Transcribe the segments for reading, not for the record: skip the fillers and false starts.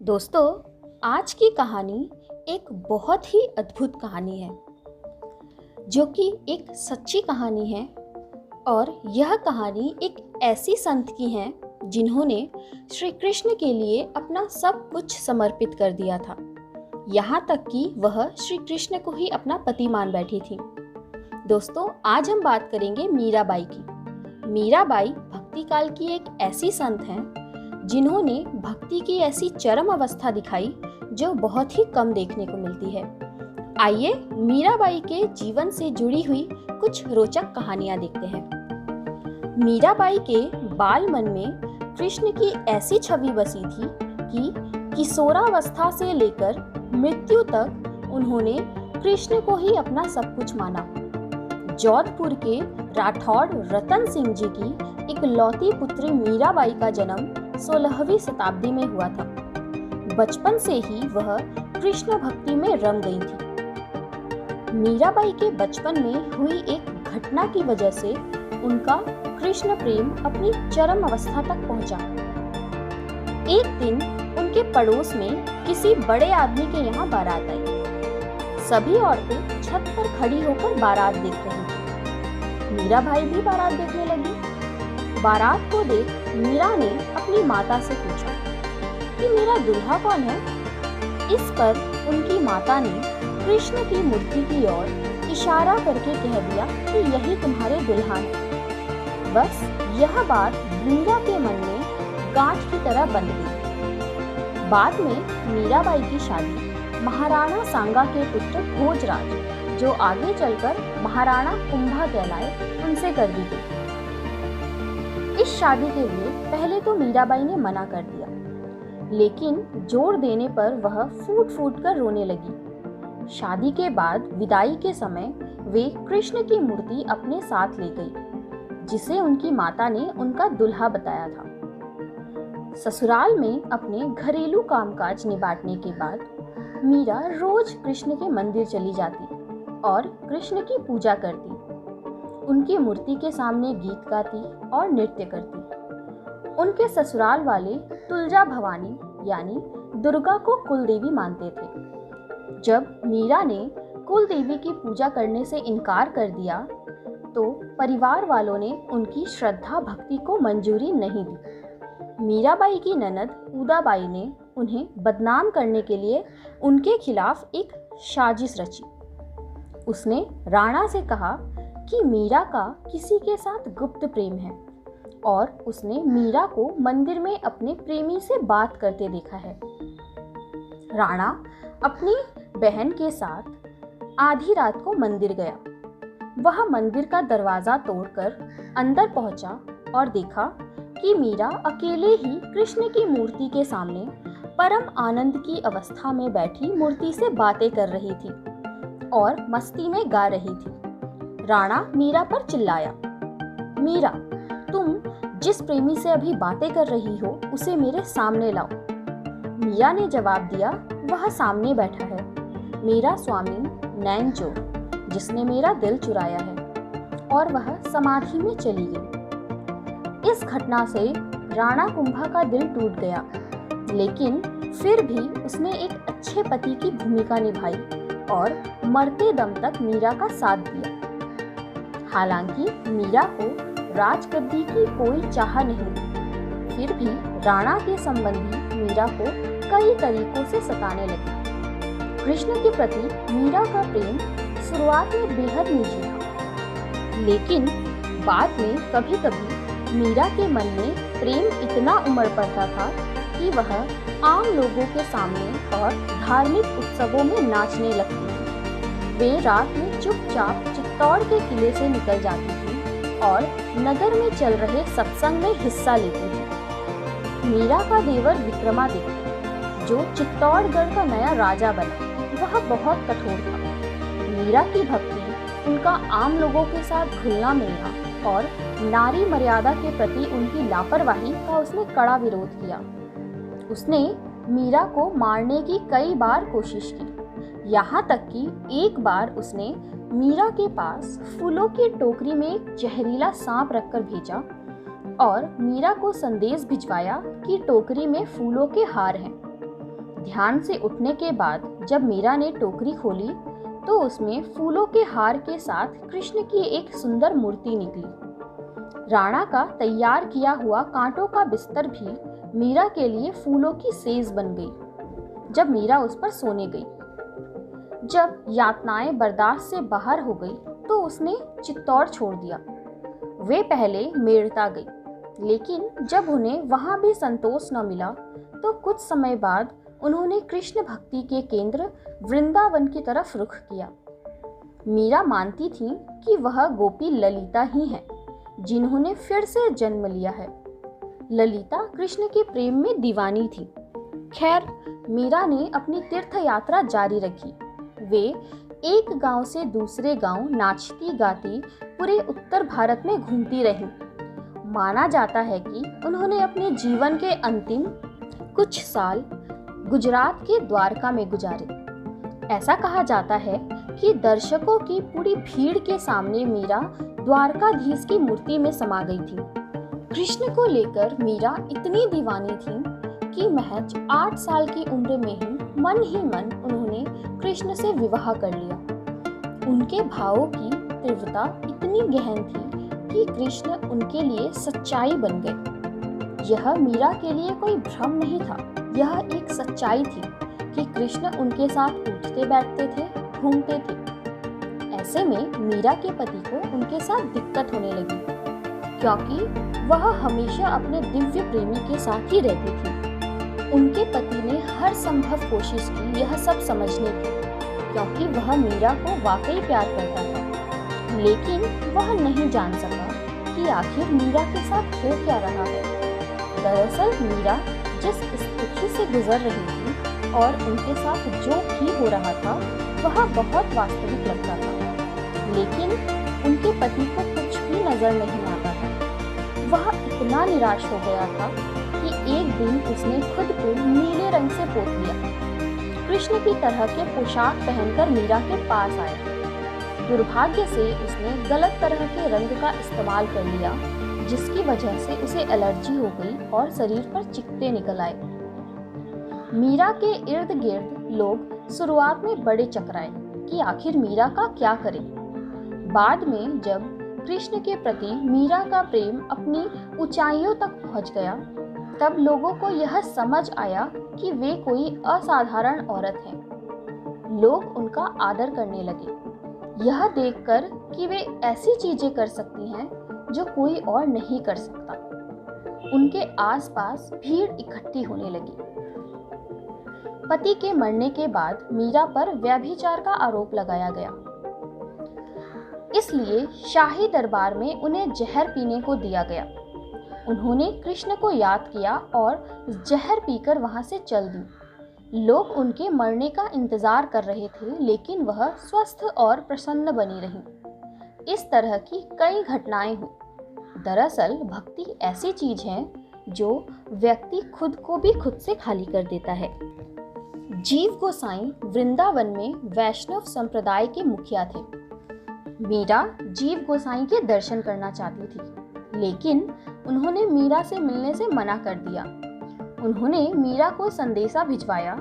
दोस्तों, आज की कहानी एक बहुत ही अद्भुत कहानी है जो कि एक सच्ची कहानी है। और यह कहानी एक ऐसी संत की है जिन्होंने श्री कृष्ण के लिए अपना सब कुछ समर्पित कर दिया था, यहाँ तक कि वह श्री कृष्ण को ही अपना पति मान बैठी थी। दोस्तों, आज हम बात करेंगे मीराबाई की। मीराबाई भक्ति काल की एक ऐसी संत हैं जिन्होंने भक्ति की ऐसी चरम अवस्था दिखाई जो बहुत ही कम देखने को मिलती है। आइए मीराबाई के जीवन से जुड़ी हुई कुछ रोचक कहानियां देखते हैं। मीराबाई के बाल मन में कृष्ण की ऐसी छवि बसी थी कि किशोरावस्था से लेकर मृत्यु तक उन्होंने कृष्ण को ही अपना सब कुछ माना। जोधपुर के राठौड़ रतन सिंह जी की इकलौती पुत्री मीराबाई का जन्म 16वीं शताब्दी में हुआ था। बचपन से ही वह कृष्ण भक्ति में रम गई थी। मीराबाई के बचपन में हुई एक घटना की वजह से उनका कृष्ण प्रेम अपनी चरम अवस्था तक पहुंचा। एक दिन उनके पड़ोस में किसी बड़े आदमी के यहाँ बारात आई। सभी औरतें छत पर खड़ी होकर बारात देख रही थी। मीराबाई भी बारात देखने लगी। बारात को देख मीरा ने अपनी माता से पूछा कि मेरा दूल्हा कौन है। इस पर उनकी माता ने कृष्ण की मूर्ति की ओर इशारा करके कह दिया कि यही तुम्हारे दूल्हा है। बस यह बात मीरा के मन में गांठ की तरह बन गई। बाद में मीराबाई की शादी महाराणा सांगा के पुत्र भोजराज, जो आगे चलकर महाराणा कुंभा कहलाए, उनसे कर दी गई। इस शादी के लिए पहले तो मीराबाई ने मना कर दिया, लेकिन जोर देने पर वह फूट फूट कर रोने लगी। शादी के बाद विदाई के समय वे कृष्ण की मूर्ति अपने साथ ले गई, जिसे उनकी माता ने उनका दूल्हा बताया था। ससुराल में अपने घरेलू कामकाज निभाने के बाद मीरा रोज कृष्ण के मंदिर चली जाती और कृष्ण की पूजा करती। उनकी मूर्ति के सामने गीत गाती और नृत्य करती। उनके ससुराल वाले तुलजा भवानी यानी दुर्गा को कुलदेवी मानते थे। जब मीरा ने कुलदेवी की पूजा करने से इनकार कर दिया तो परिवार वालों ने उनकी श्रद्धा भक्ति को मंजूरी नहीं दी। मीराबाई की ननद उदाबाई ने उन्हें बदनाम करने के लिए उनके खिलाफ एक साजिश रची। उसने राणा से कहा कि मीरा का किसी के साथ गुप्त प्रेम है और उसने मीरा को मंदिर में अपने प्रेमी से बात करते देखा है। राणा अपनी बहन के साथ आधी रात को मंदिर गया। वह मंदिर का दरवाजा तोड़कर अंदर पहुंचा और देखा कि मीरा अकेले ही कृष्ण की मूर्ति के सामने परम आनंद की अवस्था में बैठी मूर्ति से बातें कर रही थी और मस्ती में गा रही थी। राणा मीरा पर चिल्लाया, मीरा, तुम जिस प्रेमी से अभी बातें कर रही हो उसे मेरे सामने लाओ। मीरा ने जवाब दिया, वह सामने बैठा है, मेरा स्वामी नैनचोर, जिसने मेरा दिल चुराया है। और वह समाधि में चली गई। इस घटना से राणा कुंभा का दिल टूट गया, लेकिन फिर भी उसने एक अच्छे पति की भूमिका निभाई और मरते दम तक मीरा का साथ दिया। हालांकि मीरा को राजगद्दी की कोई चाह नहीं थी, फिर भी राणा के संबंधी मीरा को कई तरीकों से सताने लगे। कृष्ण के प्रति मीरा का प्रेम शुरुआत में बेहद निजी था, लेकिन बाद में कभी कभी मीरा के मन में प्रेम इतना उमड़ पड़ता था कि वह आम लोगों के सामने और धार्मिक उत्सवों में नाचने लगती थी। वे रात में चुपचाप चित्तौड़ के किले से निकल जाती थी और नगर में चल रहे सत्संग में हिस्सा लेती थी। मीरा का देवर विक्रमादित्य, जो चित्तौड़गढ़ का नया राजा बना, वह बहुत कठोर था। मीरा की भक्ति, उनका आम लोगों के साथ घुलना मिलना और नारी मर्यादा के प्रति उनकी लापरवाही का उसने कड़ा विरोध किया। उसने मीरा को मारने की कई बार कोशिश की, यहाँ तक कि एक बार उसने मीरा के पास फूलों की टोकरी में एक जहरीला सांप रखकर भेजा और मीरा को संदेश भिजवाया कि टोकरी में फूलों के हार हैं। ध्यान से उठने के बाद जब मीरा ने टोकरी खोली तो उसमें फूलों के हार के साथ कृष्ण की एक सुंदर मूर्ति निकली। राणा का तैयार किया हुआ कांटों का बिस्तर भी मीरा के लिए फूलों की सेज बन गई जब मीरा उस पर सोने गई। जब यातनाएं बर्दाश्त से बाहर हो गई तो उसने चित्तौड़ छोड़ दिया। वे पहले मेड़ता गई, लेकिन जब उन्हें वहां भी संतोष न मिला तो कुछ समय बाद उन्होंने कृष्ण भक्ति के केंद्र वृंदावन की तरफ रुख किया। मीरा मानती थी कि वह गोपी ललिता ही है जिन्होंने फिर से जन्म लिया है। ललिता कृष्ण के प्रेम में दीवानी थी। खैर, मीरा ने अपनी तीर्थ यात्रा जारी रखी। वे एक गांव से दूसरे गांव नाचती गाती पूरे उत्तर भारत में घूमती रहीं। माना जाता है कि उन्होंने अपने जीवन के अंतिम कुछ साल गुजरात के द्वारका में गुजारे। ऐसा कहा जाता है कि दर्शकों की पूरी भीड़ के सामने मीरा द्वारकाधीश की मूर्ति में समा गई थी। कृष्ण को लेकर मीरा इतनी दीवानी थी कि महज 8 साल की उम्र में ही मन उन्होंने कृष्ण से विवाह कर लिया। उनके भावों की तीव्रता इतनी गहन थी कि कृष्ण उनके लिए सच्चाई बन गए। यह मीरा के लिए कोई भ्रम नहीं था, यह एक सच्चाई थी कि कृष्ण उनके साथ उठते बैठते थे, घूमते थे। ऐसे में मीरा के पति को उनके साथ दिक्कत होने लगी, क्योंकि वह हमेशा अपने दिव्य प्रेमी के साथ ही रहती थी। उनके पति ने हर संभव कोशिश की यह सब समझने की, क्योंकि वह मीरा को वाकई प्यार करता था, लेकिन वह नहीं जान सका कि आखिर मीरा के साथ हो क्या रहा है। दरअसल मीरा जिस स्थिति से गुजर रही थी और उनके साथ जो भी हो रहा था वह बहुत वास्तविक लगता था, लेकिन उनके पति को कुछ भी नजर नहीं आता था। वह इतना निराश हो गया था कि एक दिन उसने खुद को नीले रंग से पोत लिया। कृष्ण की तरह के पोशाक पहनकर मीरा के पास आया। दुर्भाग्य से उसने गलत तरह के रंग का इस्तेमाल कर लिया, जिसकी वजह से उसे एलर्जी हो गई और शरीर पर चिकटे निकल आए। मीरा के इर्द गिर्द लोग शुरुआत में बड़े चकराए कि आखिर मीरा का क्या करें। बाद में जब कृष्ण के प्रति मीरा का प्रेम अपनी ऊंचाइयों तक पहुंच गया, तब लोगों को यह समझ आया कि वे कोई असाधारण औरत हैं। लोग उनका आदर करने लगे, यह देखकर कि वे ऐसी चीजें कर सकती हैं जो कोई और नहीं कर सकता। उनके आसपास भीड़ इकट्ठी होने लगी। पति के मरने के बाद मीरा पर व्यभिचार का आरोप लगाया गया, इसलिए शाही दरबार में उन्हें जहर पीने को दिया गया। उन्होंने कृष्ण को याद किया और जहर पीकर वहां से चल दी। लोग उनके मरने का इंतजार कर रहे थे, लेकिन वह स्वस्थ और प्रसन्न बनी रही। इस तरह की कई घटनाएं हुई। दरअसल भक्ति ऐसी चीज है जो व्यक्ति खुद को भी खुद से खाली कर देता है। जीव गोसाई वृंदावन में वैष्णव संप्रदाय के मुखिया थे। मीरा जीव गोसाई के दर्शन करना चाहती थी, लेकिन उन्होंने मीरा से मिलने से मना कर दिया। उन्होंने मीरा को संदेशा भिजवाया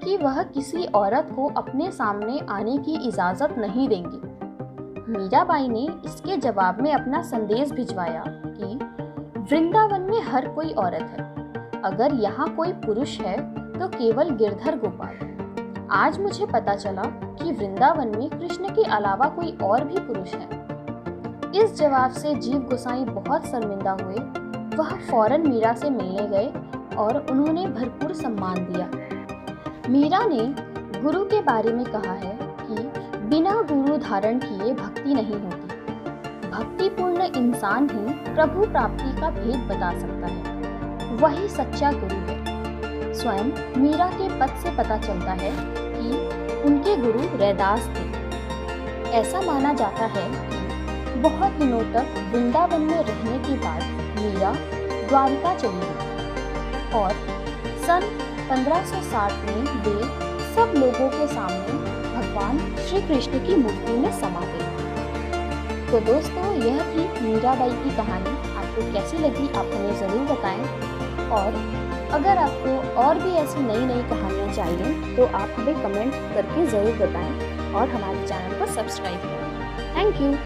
कि वह किसी औरत को अपने सामने आने की इजाज़त नहीं देंगी। मीराबाई ने इसके जवाब में अपना संदेश भिजवाया कि वृंदावन में हर कोई औरत है, अगर यहाँ कोई पुरुष है तो केवल गिरधर गोपाल। आज मुझे पता चला कि वृंदावन में कृष्ण के अलावा कोई और भी पुरुष है। इस जवाब से जीव गोसाई बहुत शर्मिंदा हुए। वह फौरन मीरा से मिलने गए और उन्होंने भरपूर सम्मान दिया। मीरा ने गुरु के बारे में कहा है कि बिना गुरु धारण किए भक्ति नहीं होती। भक्तिपूर्ण इंसान ही प्रभु प्राप्ति का भेद बता सकता है, वही सच्चा गुरु है। स्वयं मीरा के पद से पता चलता है कि उनके गुरु रैदास थे। ऐसा माना जाता है कि बहुत दिनों तक वृंदावन में रहने के बाद मीरा द्वारिका चली गई और सन 1560 में वे सब लोगों के सामने भगवान श्री कृष्ण की मूर्ति में समा गई। तो दोस्तों, यह थी मीराबाई की कहानी। आपको कैसी लगी आप हमें ज़रूर बताएं, और अगर आपको और भी ऐसी नई नई कहानियाँ चाहिए तो आप हमें कमेंट करके ज़रूर बताएं और हमारे चैनल को सब्सक्राइब करें। Thank you.